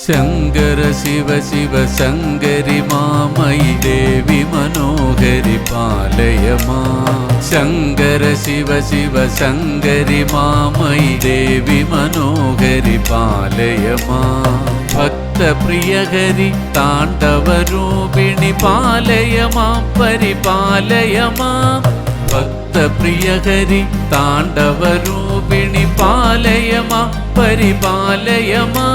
ശങ്കര ശിവ ശിവ ശങ്കരി മാമയി ദേവി മനോഹരി പാലയമാ. ശങ്കര ശിവ ശിവ ശങ്കരി മാമയി ദേവി മനോഹരി പാലയമാ. ഭക്തപ്രിയഹരി താണ്ഡവരൂപിണി പാലയമാ പരിപാലയമാ. ഭക്തപ്രിയഹരി താണ്ഡവരൂപിണി പാലയമാ പരിപാലയമാ.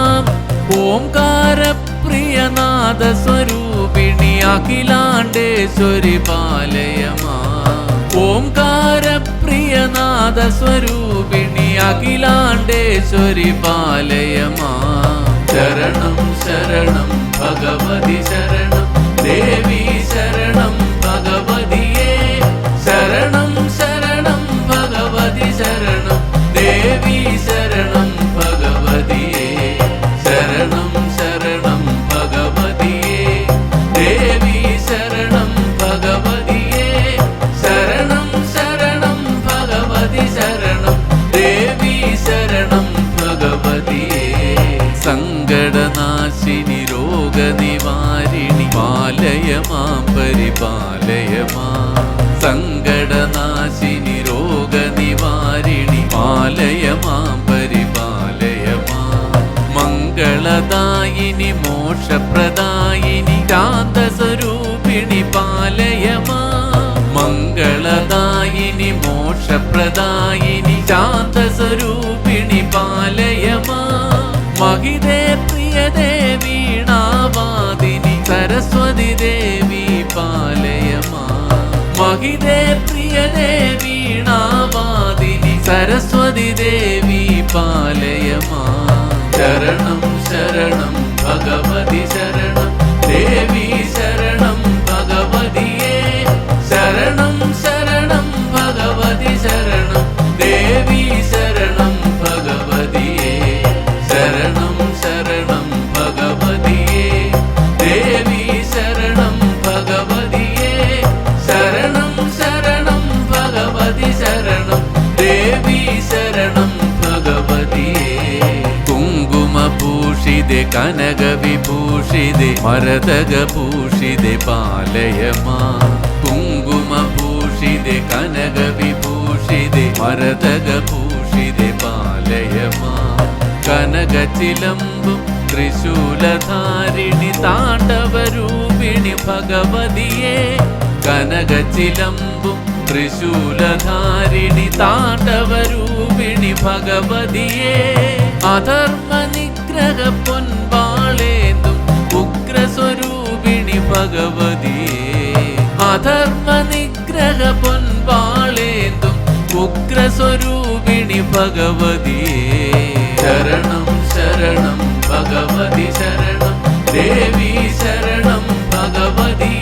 ഓംകാര പ്രിയനാഥ സ്വരൂപിണി അഖിലാണ്ടേശ്വരി പാലയമാ. ഓംകാര പ്രിയനാഥ സ്വരൂപിണി അഖിലാണ്ടേശ്വരി പാലയമാ. ശരണം ശരണം ഭഗവതി ശരണം ദേവി ശരണം ഭഗവതിയേ. ശരണം ശരണം ഭഗവതി ശരണം ദേവി ശരണം ഭഗവതിയേ. ശരണം ശരണം ഭഗവതിയേ ദേവി ശരണം ഭഗവതിയേ. ശരണം ശരണം ഭഗവതി ശരണം ദേവി ശരണം ഭഗവതിയേ. സങ്കടനാശിനി രോഗനിവാരിണി പാലയമാം പരിപാലയമാ. സങ്കടനാശിനി രോഗനിവാരിണി പാലയമാം പരിപാലയമാ. മംഗളദായിനി മോക്ഷപ്രദായിനി ശാന്തസ്വരൂപിണി പാലയമാ. മംഗളദായിനി മോക്ഷപ്രദായിനി ശാന്തസ്വരൂപിണി പാലയമാ. മഹിതേ പ്രിയദേ വീണാവാദിനി സരസ്വതി ദേവി പാലയമാ. മഹിതേ പ്രിയദേ വീണാവാദിനി സരസ്വതി ദേവി പാലയമാ. ശരണം ശരണം ഭഗവതി ശരണം ദേവി ശരണം ഭഗവതിയേ. ശരണം ശരണം ഭഗവതി ശരണം ദേവി ശരണം ഭഗവതിയേ. ശരണം ശരണം ഭഗവതിയേ ദേവി ശരണം ഭഗവതിയേ. ശരണം ശരണം ഭഗവതി ശരണം ദേവി ശരണം ഭഗവതിയേ. കുങ്കുമഭൂഷിതേ കനകവിഭൂഷിതേ മരതകഭൂഷിതേ പാലയമാ. കുങ്കുമഭൂഷിതേ കനകവിഭൂഷിതേ മരതകഭൂഷിതേ പാലയമാ. കനകചിലമ്പും ത്രിശൂലധാരിണി താണ്ഡവരൂപിണി ഭഗവതിയേ. കനകചിലമ്പും ത്രിശൂലധാരിണി താണ്ഡവരൂപിണി ഭഗവതിയേ. അധർമ്മ നിഗ്രഹ പൊൻപാളേന്തും ഉഗ്രസ്വരൂപിണി ഭഗവതിയേ. അധർമ്മ നിഗ്രഹ പൊൻപാളേന്തും ഉഗ്രസ്വരൂപിണി ഭഗവതിയേ. ശരണം ശരണം ഭഗവതി ശരണം ദേവി ശരണം ഭഗവതി.